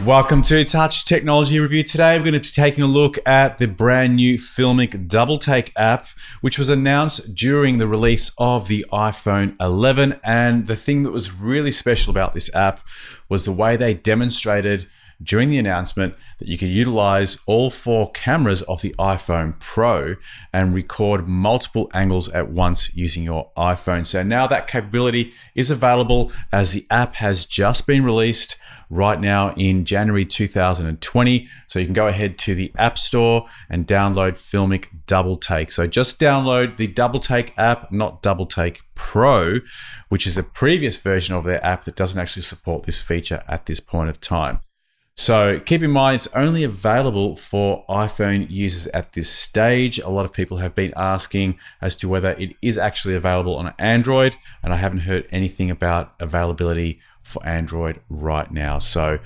Welcome to Touch Technology Review. Today we're going to be taking a look at the brand new Filmic Double Take app, which was announced during the release of the iPhone 11. And the thing that was really special about this app was the way they demonstrated during the announcement that you could utilize all 4 cameras of the iPhone Pro and record multiple angles at once using your iPhone. So now that capability is available as the app has just been released right now in January 2020. So you can go ahead to the App Store and download Filmic Double Take. So just download the Double Take app, not Double Take Pro, which is a previous version of their app that doesn't actually support this feature at this point of time. So keep in mind, it's only available for iPhone users at this stage. A lot of people have been asking as to whether it is actually available on Android, and I haven't heard anything about availability for Android right now. So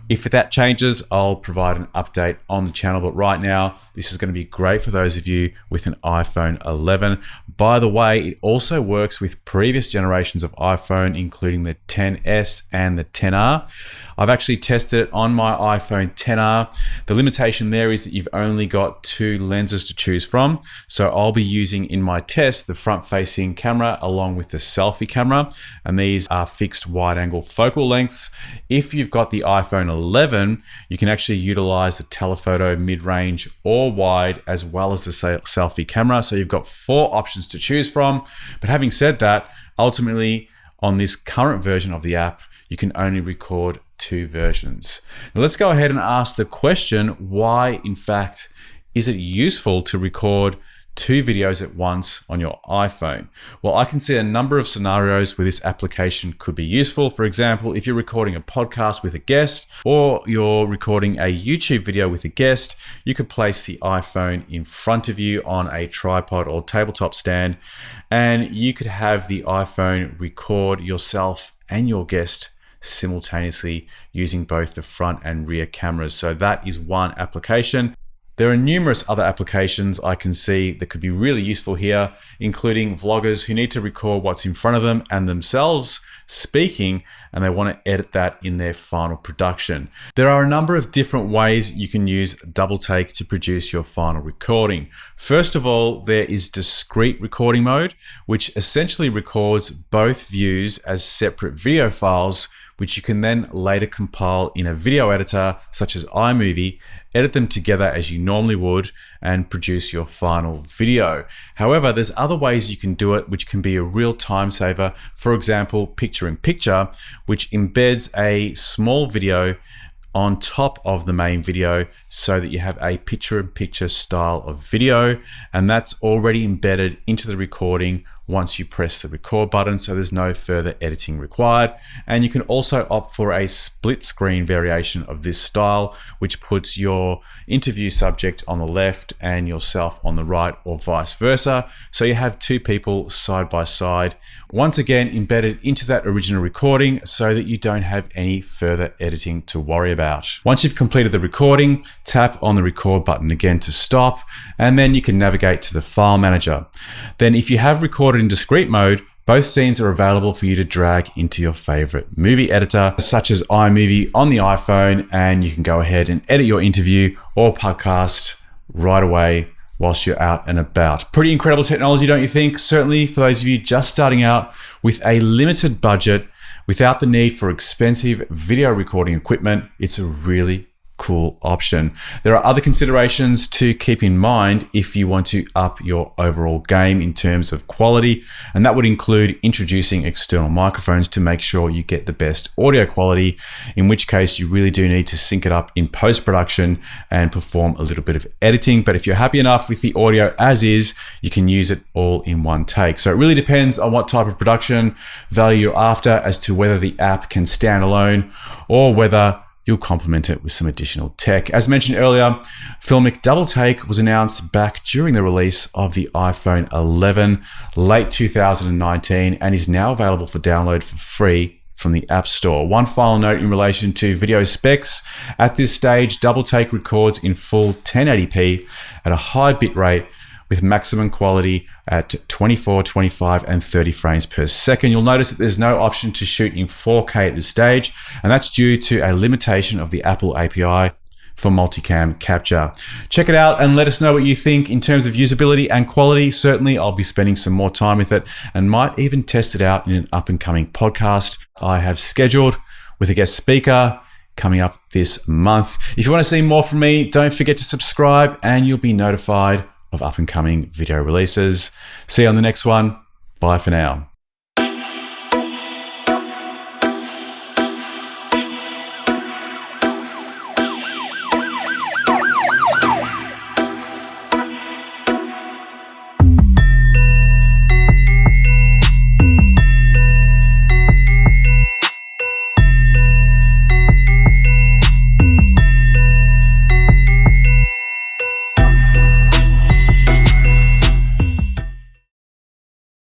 if that changes, I'll provide an update on the channel. But right now, this is going to be great for those of you with an iPhone 11. By the way, it also works with previous generations of iPhone, including the XS and the XR. I've actually tested it on my iPhone XR. The limitation there is that you've only got 2 lenses to choose from. So I'll be using in my test the front-facing camera along with the selfie camera, and these are fixed wide-angle focal lengths. If you've got the iPhone 11, you can actually utilize the telephoto mid-range or wide as well as the selfie camera. So you've got 4 options to choose from. But having said that, ultimately on this current version of the app, you can only record 2 versions. Now let's go ahead and ask the question, why in fact is it useful to record 2 videos at once on your iPhone? Well, I can see a number of scenarios where this application could be useful. For example, if you're recording a podcast with a guest or you're recording a YouTube video with a guest, you could place the iPhone in front of you on a tripod or tabletop stand, and you could have the iPhone record yourself and your guest simultaneously using both the front and rear cameras. So that is one application. There are numerous other applications I can see that could be really useful here, including vloggers who need to record what's in front of them and themselves speaking, and they want to edit that in their final production. There are a number of different ways you can use Double Take to produce your final recording. First of all, there is Discrete recording mode, which essentially records both views as separate video files, which you can then later compile in a video editor such as iMovie, edit them together as you normally would, and produce your final video. However, there's other ways you can do it which can be a real time saver. For example, picture-in-picture, which embeds a small video on top of the main video so that you have a picture-in-picture style of video, and that's already embedded into the recording once you press the record button, so there's no further editing required. And you can also opt for a split screen variation of this style, which puts your interview subject on the left and yourself on the right, or vice versa. So you have 2 people side by side, once again embedded into that original recording so that you don't have any further editing to worry about. Once you've completed the recording, tap on the record button again to stop, and then you can navigate to the file manager. Then if you have recorded in discrete mode, both scenes are available for you to drag into your favorite movie editor, such as iMovie on the iPhone, and you can go ahead and edit your interview or podcast right away whilst you're out and about. Pretty incredible technology, don't you think? Certainly for those of you just starting out with a limited budget, without the need for expensive video recording equipment, it's a really cool option. There are other considerations to keep in mind if you want to up your overall game in terms of quality, and that would include introducing external microphones to make sure you get the best audio quality, in which case you really do need to sync it up in post-production and perform a little bit of editing. But if you're happy enough with the audio as is, you can use it all in one take. So it really depends on what type of production value you're after as to whether the app can stand alone or whether you'll complement it with some additional tech. As mentioned earlier, Filmic Double Take was announced back during the release of the iPhone 11, late 2019, and is now available for download for free from the App Store. One final note in relation to video specs. At this stage, Double Take records in full 1080p at a high bitrate with maximum quality at 24, 25, and 30 frames per second. You'll notice that there's no option to shoot in 4K at this stage, and that's due to a limitation of the Apple API for multicam capture. Check it out and let us know what you think in terms of usability and quality. Certainly, I'll be spending some more time with it and might even test it out in an up-and-coming podcast I have scheduled with a guest speaker coming up this month. If you want to see more from me, don't forget to subscribe and you'll be notified of up-and-coming video releases. See you on the next one. Bye for now.